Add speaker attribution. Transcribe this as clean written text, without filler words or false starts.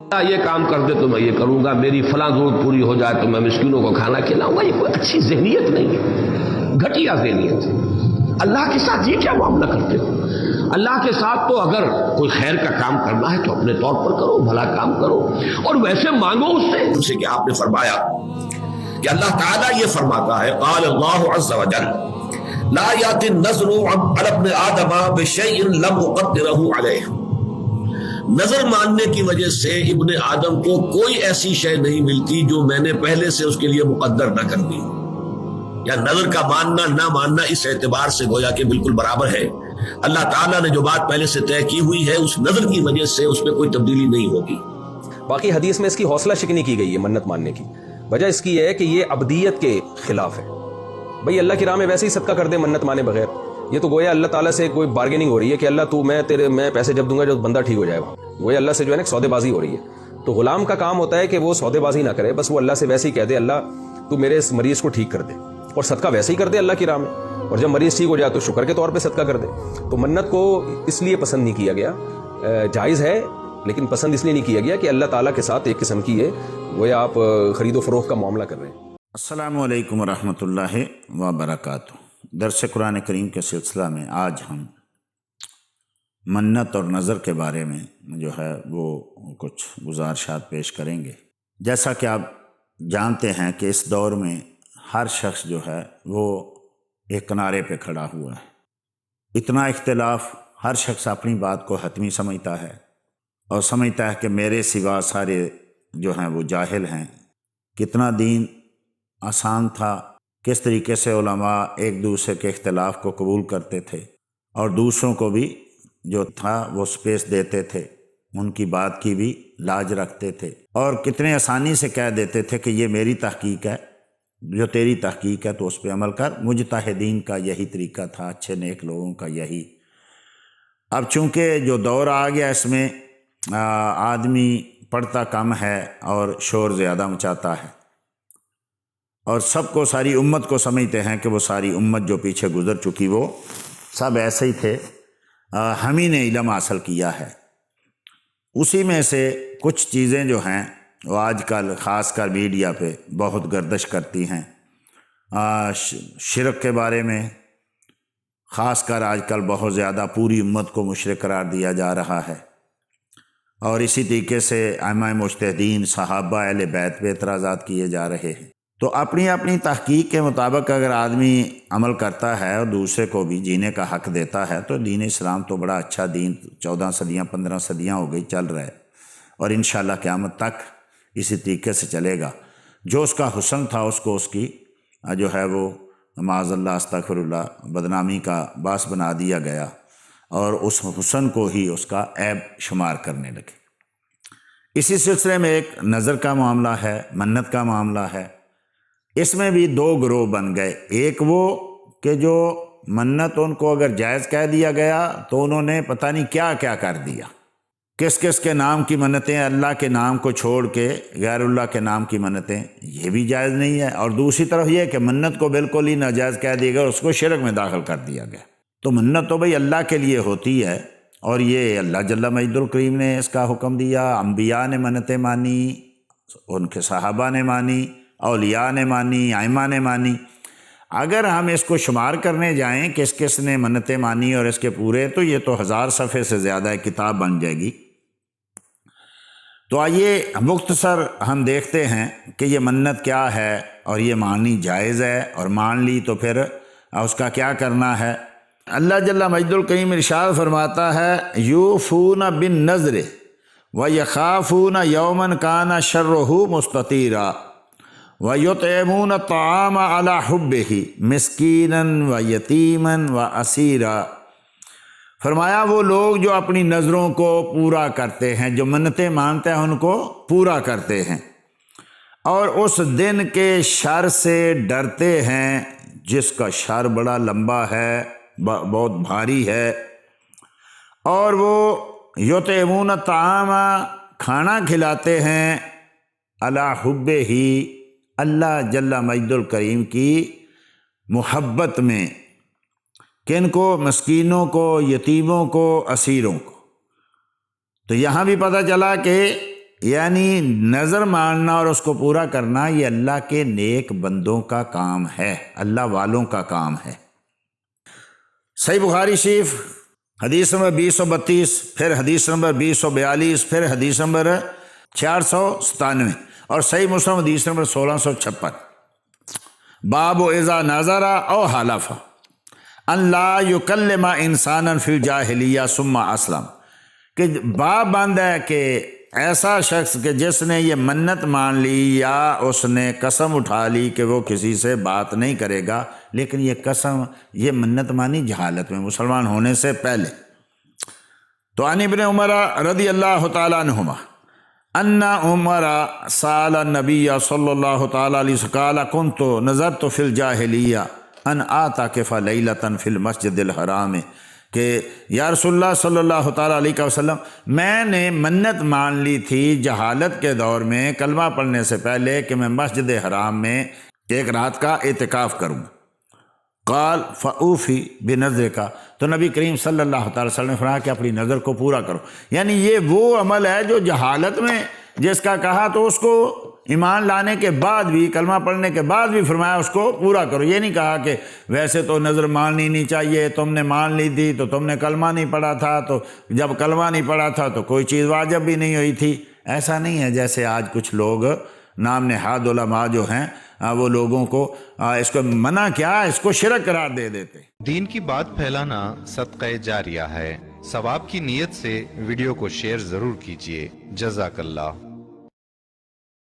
Speaker 1: یہ کام کر دے تو میں یہ کروں گا، میری فلاں ضرورت پوری ہو جائے تو میں مسکینوں کو کھانا کھلاؤں گا، یہ کوئی اچھی ذہنیت نہیں ہے، گھٹیا ذہنیت ہے۔ اللہ کے ساتھ یہ کیا معاملہ کرتے ہو؟ اللہ کے ساتھ تو اگر کوئی خیر کا کام کرنا ہے تو اپنے طور پر کرو، بھلا کام کرو، اور ویسے مانگو اس سے جیسے کہ آپ نے فرمایا کہ اللہ تعالیٰ یہ فرماتا ہے، قال اللہ عز وجل لا یاتی النذر علی ابن آدم بشیء لم اقدرہ علیہ۔ نظر ماننے کی وجہ سے ابن آدم کو کوئی ایسی شے نہیں ملتی جو میں نے پہلے سے اس کے لیے مقدر نہ کر دی، یا نظر کا ماننا نہ ماننا اس اعتبار سے گویا کہ بالکل برابر ہے۔ اللہ تعالیٰ نے جو بات پہلے سے طے کی ہوئی ہے اس نظر کی وجہ سے اس میں کوئی تبدیلی نہیں ہوگی۔
Speaker 2: باقی حدیث میں اس کی حوصلہ شکنی کی گئی ہے منت ماننے کی، وجہ اس کی ہے کہ یہ ابدیت کے خلاف ہے۔ بھئی اللہ کی راہ میں ویسے ہی صدقہ کر دے منت مانے بغیر، یہ تو گویا اللہ تعالیٰ سے کوئی بارگیننگ ہو رہی ہے کہ اللہ تو میں پیسے جب دوں گا جو بندہ ٹھیک ہو جائے گا، گویا اللہ سے جو ہے نا سودے بازی ہو رہی ہے۔ تو غلام کا کام ہوتا ہے کہ وہ سودے بازی نہ کرے، بس وہ اللہ سے ویسے ہی کہہ دے اللہ تو میرے اس مریض کو ٹھیک کر دے، اور صدقہ ویسے ہی کر دے اللہ کی راہ میں، اور جب مریض ٹھیک ہو جائے تو شکر کے طور پہ صدقہ کر دے۔ تو منت کو اس لیے پسند نہیں کیا گیا، جائز ہے لیکن پسند اس لیے نہیں کیا گیا کہ اللہ تعالیٰ کے ساتھ ایک قسم کی ہے گویا آپ خرید و فروخت کا معاملہ کر رہے ہیں۔
Speaker 3: السلام علیکم ورحمۃ اللہ وبرکاتہ۔ درس قرآن کریم کے سلسلہ میں آج ہم منت اور نظر کے بارے میں جو ہے وہ کچھ گزارشات پیش کریں گے۔ جیسا کہ آپ جانتے ہیں کہ اس دور میں ہر شخص جو ہے وہ ایک کنارے پہ کھڑا ہوا ہے، اتنا اختلاف، ہر شخص اپنی بات کو حتمی سمجھتا ہے اور سمجھتا ہے کہ میرے سوا سارے جو ہیں وہ جاہل ہیں۔ کتنا دین آسان تھا، کس طریقے سے علماء ایک دوسرے کے اختلاف کو قبول کرتے تھے اور دوسروں کو بھی جو تھا وہ سپیس دیتے تھے، ان کی بات کی بھی لاج رکھتے تھے، اور کتنے آسانی سے کہہ دیتے تھے کہ یہ میری تحقیق ہے، جو تیری تحقیق ہے تو اس پہ عمل کر۔ مجتہدین کا یہی طریقہ تھا، اچھے نیک لوگوں کا یہی۔ اب چونکہ جو دور آ گیا اس میں آدمی پڑھتا کم ہے اور شور زیادہ مچاتا ہے، اور سب کو، ساری امت کو سمجھتے ہیں کہ وہ ساری امت جو پیچھے گزر چکی وہ سب ایسے ہی تھے، ہم ہی نے علم حاصل کیا ہے۔ اسی میں سے کچھ چیزیں جو ہیں وہ آج کل خاص کر میڈیا پہ بہت گردش کرتی ہیں۔ شرک کے بارے میں خاص کر آج کل بہت زیادہ پوری امت کو مشرک قرار دیا جا رہا ہے، اور اسی طریقے سے ائمہ مجتہدین، صحابہ، اہل بیت پہ اعتراضات کیے جا رہے ہیں۔ تو اپنی اپنی تحقیق کے مطابق اگر آدمی عمل کرتا ہے اور دوسرے کو بھی جینے کا حق دیتا ہے تو دین اسلام تو بڑا اچھا دین، 14 صدیاں 15 صدیاں ہو گئی چل رہا ہے، اور انشاءاللہ قیامت تک اسی طریقے سے چلے گا۔ جو اس کا حسن تھا اس کو اس کی جو ہے وہ معاذ اللہ استغفر اللہ بدنامی کا باعث بنا دیا گیا، اور اس حسن کو ہی اس کا عیب شمار کرنے لگے۔ اسی سلسلے میں ایک نظر کا معاملہ ہے، منت کا معاملہ ہے۔ اس میں بھی دو گروہ بن گئے، ایک وہ کہ جو منت ان کو اگر جائز کہہ دیا گیا تو انہوں نے پتہ نہیں کیا کیا کر دیا، کس کس کے نام کی منتیں، اللہ کے نام کو چھوڑ کے غیر اللہ کے نام کی منتیں، یہ بھی جائز نہیں ہے۔ اور دوسری طرف یہ کہ منت کو بالکل ہی ناجائز کہہ دیا گیا، اس کو شرک میں داخل کر دیا گیا۔ تو منت تو بھئی اللہ کے لیے ہوتی ہے، اور یہ اللہ جل مجدہ الکریم نے اس کا حکم دیا، انبیاء نے منتیں مانی، ان کے صحابہ نے مانی، اولیاء نے مانی، ائمہ نے مانی۔ اگر ہم اس کو شمار کرنے جائیں کس کس نے منتیں مانی اور اس کے پورے، تو یہ تو 1000 صفحے سے زیادہ ایک کتاب بن جائے گی۔ تو آئیے مختصر ہم دیکھتے ہیں کہ یہ منت کیا ہے، اور یہ ماننی جائز ہے، اور مان لی تو پھر اس کا کیا کرنا ہے۔ اللہ جل مجدہ الکریم ارشاد فرماتا ہے، یوفون بالنذر ویخافون یوما کان شرہ مستطیرا وَيُطْعِمُونَ الطَّعَامَ عَلَى حُبِّهِ مِسْكِينًا وَيَتِيمًا وَأَسِيرًا۔ فرمایا وہ لوگ جو اپنی نظروں کو پورا کرتے ہیں، جو منتیں مانتے ہیں ان کو پورا کرتے ہیں، اور اس دن کے شر سے ڈرتے ہیں جس کا شر بڑا لمبا ہے، بہت بھاری ہے، اور وہ یُطْعِمُونَ الطَّعَامَ کھانا کھلاتے ہیں عَلَى حُبِّهِ اللہ جل مجدہ الکریم کی محبت میں، کن کو؟ مسکینوں کو، یتیموں کو، اسیروں کو۔ تو یہاں بھی پتہ چلا کہ یعنی نظر ماننا اور اس کو پورا کرنا یہ اللہ کے نیک بندوں کا کام ہے، اللہ والوں کا کام ہے۔ صحیح بخاری شریف حدیث نمبر 2032، پھر حدیث نمبر 2042، پھر حدیث نمبر 497، اور صحیح مسلم حدیث نمبر 1656، باب اذا نظر او حلف ان لا یکلم انسانا فی الجاہلیہ ثم اسلم، کہ باب بند ہے کہ ایسا شخص کہ جس نے یہ منت مان لی یا اس نے قسم اٹھا لی کہ وہ کسی سے بات نہیں کرے گا، لیکن یہ قسم، یہ منت مانی جہالت میں، مسلمان ہونے سے پہلے۔ تو عن ابن عمر رضی اللہ تعالیٰ عنہما ان عمر سأل النبی صلی اللہ تعالیٰ علیہ وسلم قال كنت نذرت فی الجاہلیہ ان اعتکف لیلۃ فی المسجد الحرام، کہ یا رسول اللہ صلی اللہ تعالیٰ علیہ وسلم میں نے منت مان لی تھی جہالت کے دور میں کلمہ پڑھنے سے پہلے کہ میں مسجد حرام میں ایک رات کا اعتکاف کروں۔ قال فاوفی بنذرک، تو نبی کریم صلی اللہ تعالیٰ وسلم نے فرمایا کہ اپنی نظر کو پورا کرو، یعنی یہ وہ عمل ہے جو جہالت میں جس کا کہا تو اس کو ایمان لانے کے بعد بھی، کلمہ پڑھنے کے بعد بھی فرمایا اس کو پورا کرو۔ یہ نہیں کہا کہ ویسے تو نظر ماننی نہیں چاہیے، تم نے مان لی تھی تو تم نے کلمہ نہیں پڑھا تھا، تو جب کلمہ نہیں پڑھا تھا تو کوئی چیز واجب بھی نہیں ہوئی تھی۔ ایسا نہیں ہے جیسے آج کچھ لوگ نام نہاد علماء جو ہیں وہ لوگوں کو اس کو منع کیا، اس کو شرک قرار دے دیتے۔
Speaker 4: دین کی بات پھیلانا صدقہ جاریہ ہے، ثواب کی نیت سے ویڈیو کو شیئر ضرور کیجیے۔ جزاک اللہ۔